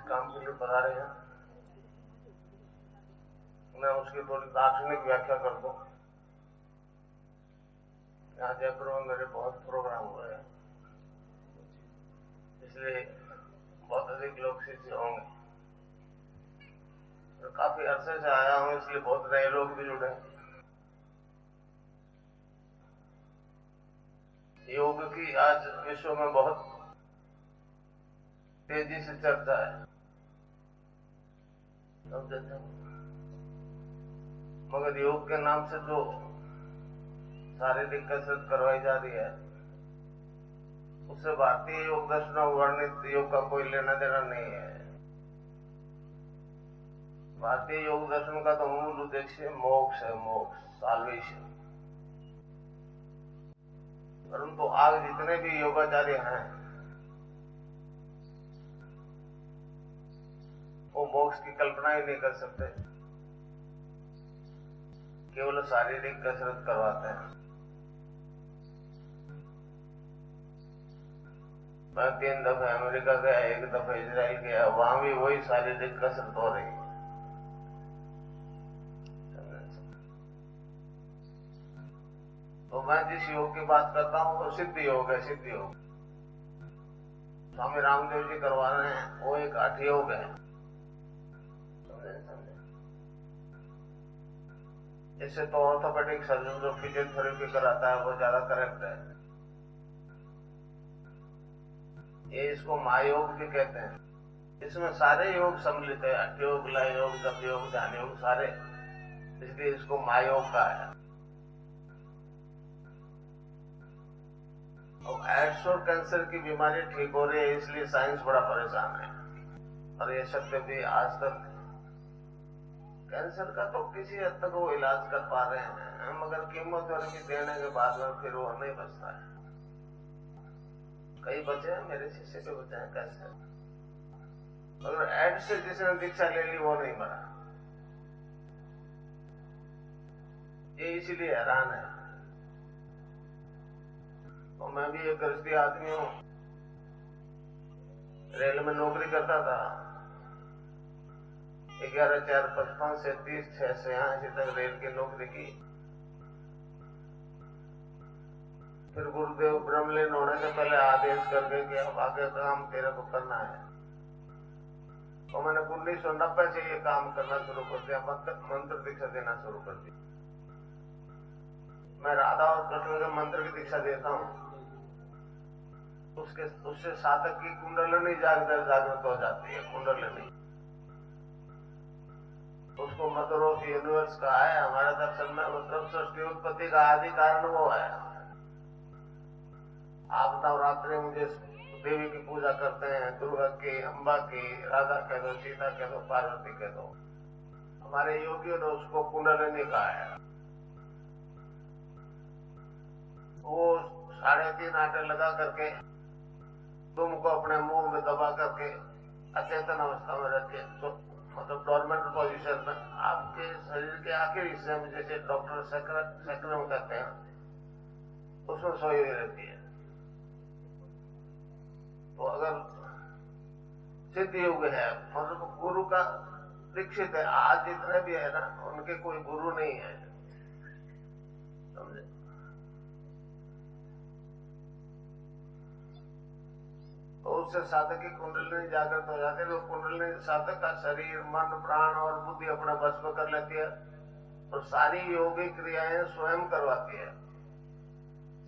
काम के लिए पधारे हैं, मैं उसकी थोड़ी दार्शनिक व्याख्या कर दूं। यहाँ जयपुर में मेरे बहुत प्रोग्राम हुए हैं, इसलिए बहुत अधिक लोग शिष्य होंगे। तो काफी अरसे से आया हूं, इसलिए बहुत नए लोग भी जुड़े। योग की आज विश्व में बहुत तेजी से चर्चा है, मगर योग के नाम से जो शारीरिक कसरत करवाई जा रही है, उससे भारतीय योग दर्शन और वर्णित योग का कोई लेना देना नहीं है। भारतीय योग दर्शन का तो मूल उद्देश्य मोक्ष है, मोक्ष, साल्वेशन। परंतु आज जितने भी योगाचार्य हैं, वो मोक्ष की कल्पना ही नहीं कर सकते, केवल शारीरिक कसरत करवाते हैं। मैं 3 दफे अमेरिका गया, 1 दफे इजराइल गया, वहां भी वही शारीरिक कसरत हो रही है। तो मैं जिस योग की बात करता हूं वो सिद्ध योग है, सिद्ध योग। स्वामी रामदेव जी करवा रहे हैं, वो एक हठ योग है। इससे तो ऑर्थोपेडिक सर्जन जो फिजियोथेरेपी कराता है वो ज्यादा करेक्ट है। ये इसको महायोग भी कहते हैं। इसमें सारे योग सम्मिलित है, हठ योग, लय योग, जप योग, ध्यान योग, सारे, इसलिए इसको महायोग का है। और एड्स और कैंसर की बीमारी ठीक हो रही है, इसलिए साइंस बड़ा परेशान है। और ये सत्य भी आज तक, कैंसर का तो किसी हद तक वो इलाज कर पा रहे हैं, मगर कीमोथेरेपी देने के बाद में फिर वो नहीं बचता है। कई बचे हैं, मेरे शिष्य के बचे हैं कैंसर, मगर एड्स से जिसने दीक्षा ले ली वो नहीं मरा। ये इसीलिए हैरान है। तो मैं भी एक गृहस्थी आदमी हूं, रेल में नौकरी करता था। 11/4/55 से 30/6 से 80 तक रेल की नौकरी की। फिर गुरुदेव ब्रह्मलीन होने से पहले आदेश करके कि अब आगे काम तेरे को करना है। तो मैंने 1990 से ये काम करना शुरू कर दिया, मंत्र दीक्षा देना शुरू कर दी। मैं राधा और कृष्ण के मंत्र की दीक्षा देता हूँ। उससे साधक की कुंडलिनी जागृत हो जाती है, कुंडलिनी। उसको मदर ऑफ यूनिवर्स कहा है हमारे दर्शन में, मतलब सृष्टि उत्पत्ति का आदि कारण वो है। आप नवरात्रि में जिस देवी की पूजा करते हैं, दुर्गा की, अम्बा की, राधा कह दो, सीता कह दो, पार्वती कह दो, हमारे योगियों ने उसको कुंडलिनी कहा है। वो 3.5 आटे लगा करके तुमको अपने मुंह में दबा करके अचेतन अवस्था में रख के, तो मतलब डोरमेंट पोजीशन में आपके शरीर के आखिरी हिस्से में, जैसे डॉक्टर सैक्रम कहते हैं, उसमें सोई हुई रहती है। तो अगर सिद्ध योग है, मतलब गुरु का दीक्षित है, आज जितने भी है ना, उनके कोई गुरु नहीं है, समझे। तो उससे साधक की कुंडलिनी जागृत हो जाती है। तो कुंडलिनी साधक का शरीर, मन, प्राण और बुद्धि अपना बस में कर लेती है, और सारी योगिक क्रियाएं स्वयं करवाती है।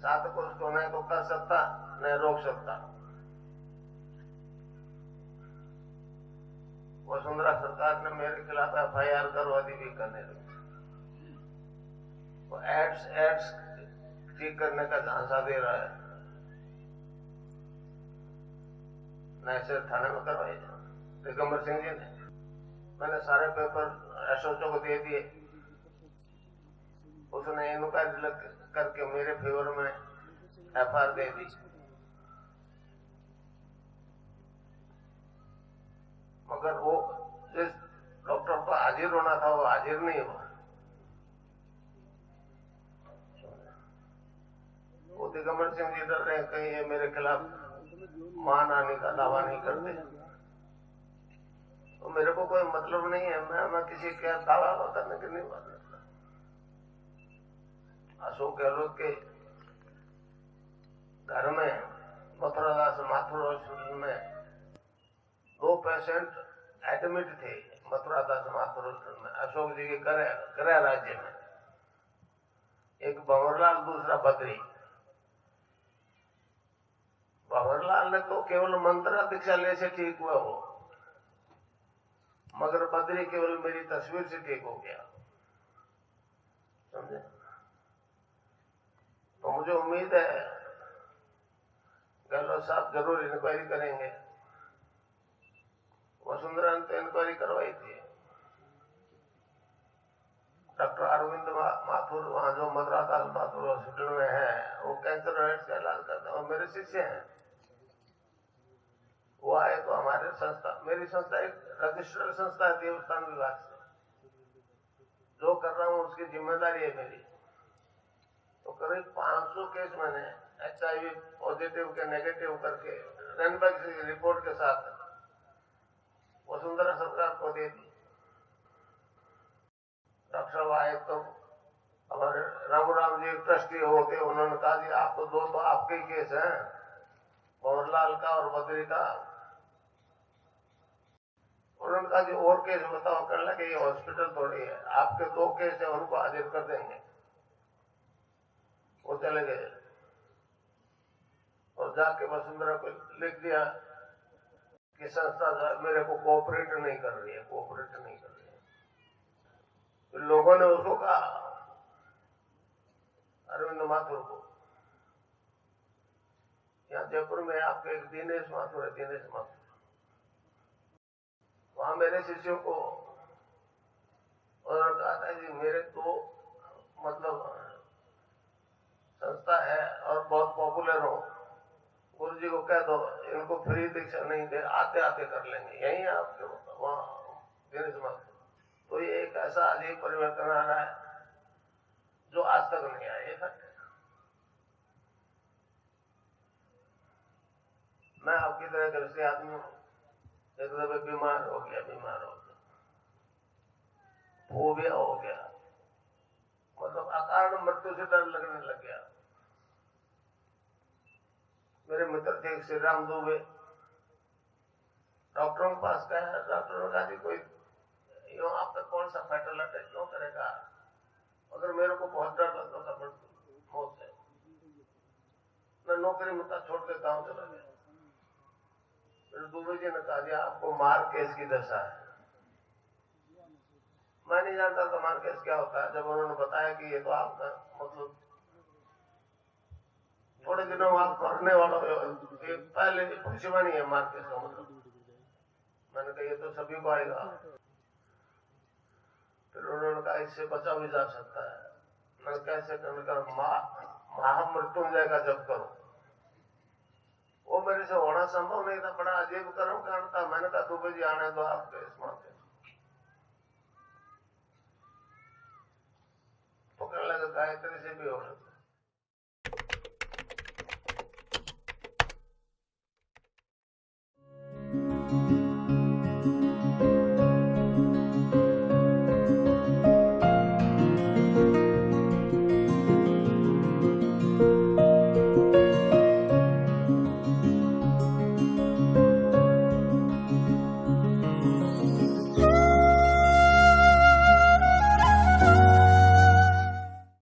साधक उसको नहीं तो कर सकता, नहीं रोक सकता। वसुंधरा सरकार ने मेरे खिलाफ FIR करवा दी बीकानेर में। वो एड्स ठीक करने का झांसा दे रहा है, ऐसे थाने में करवाई दिगंबर सिंह जी ने। मैंने सारे पेपर SHO को दे दिए, उसने इनक्वायरी करके मेरे फेवर में FIR दे दी। मगर वो जिस डॉक्टर को हाजिर होना था वो हाजिर नहीं हुआ। वो दिगंबर सिंह जी डर रहे कहीं ये मेरे खिलाफ मानहानि का दावा नहीं करते। तो मेरे को कोई मतलब नहीं है, मैं किसी का दावा करने की नहीं बात करता। अशोक गहलोत के घर में मथुरादास माथुर हॉस्पिटल में 2 पेशेंट एडमिट थे। मथुरादास माथुर हॉस्पिटल में अशोक जी के गृह राज्य में, एक भंवरलाल, दूसरा बद्री। भंवरलाल ने तो केवल मंत्र दीक्षा ले से ठीक हुआ वो, मगर बद्री केवल मेरी तस्वीर से ठीक हो गया, समझे। तो मुझे उम्मीद है गहलोत साहब जरूर इंक्वायरी करेंगे। वसुंधरा ने तो इंक्वायरी करवाई थी। डॉक्टर अरविंद माथुर वहां जो मद्रास माथुर हॉस्पिटल में है, वो कैंसर एड्स का इलाज करते हैं और मेरे शिष्य हैं। वो आए तो हमारे संस्था, मेरी संस्था एक रजिस्टर्ड संस्था है देवस्थान विभाग से, जो कर रहा हूं उसकी जिम्मेदारी है मेरी। तो करीब 500 केस मैंने HIV पॉजिटिव के नेगेटिव करके रनबैक रिपोर्ट के साथ वसुंधरा सरकार को दे दी। डॉक्टर साहब आए तो हमारे राम जी ट्रस्टी होते, उन्होंने कहा जी आपको 2 तो आपके ही केस हैं, भंवरलाल का और बद्री का। उन्होंने कहा जी और केस बताओ। करने लगे ये हॉस्पिटल थोड़ी है, आपके 2 केस है उनको हाजिर कर देंगे। वो चले गए और जाके वसुंधरा को लिख दिया कि संस्था मेरे को कोऑपरेट नहीं कर रही है, कोऑपरेट नहीं कर रही है। तो लोगों ने उसको कहा, अरविंद माथुर को, यहाँ जयपुर में आपके एक दिनेश माथुर है, दिनेश माथुर, वहां मेरे शिष्यों को उन्होंने कहा था जी मेरे तो मतलब संस्था है और बहुत पॉपुलर हो, गुरु जी को कह दो इनको फ्री दीक्षा नहीं दे, आते आते कर लेंगे, यही आपके वहां दिनेश माथुर। तो ये एक ऐसा अजीब परिवर्तन आ रहा है जो आज तक नहीं आया। ये फैक्ट है। मैं आपकी तरह घर से आदमी हूं, एक दफे बीमार हो गया, फोबिया हो गया, मतलब अकारण मृत्यु से डर लगने लग गया। मेरे मित्र थे श्री राम दुबे, डॉक्टरों के पास गया, डॉक्टर ने कहा जी कोई यूं आप तक कौन सा फेटल अटैक क्यों करेगा, अगर मेरे को बहुत डर लगता था मौत से, मैं नौकरी मुद्दा छोड़ के गांव चला गया। फिर दुबे जी ने कहा जी आपको मार केस की दशा है। मैं नहीं जानता था मार केस क्या होता है। जब उन्होंने बताया कि ये तो आपका मतलब थोड़े दिनों आप मरने वाला हो, ये पहले भविष्यवाणी है मार केस का मतलब। मैंने कहा ये तो सभी को आएगा। फिर उन्होंने कहा इससे बचा भी जा सकता है। मैं कैसे करने, महामृत्युंजय का जप करो। वो मेरे से होना संभव नहीं था, बड़ा अजीब कर्म कांड था। मैंने कहा दुबे जी आने दो आपके इस मामले, तो कहने लगा गायत्री से भी हो सकता।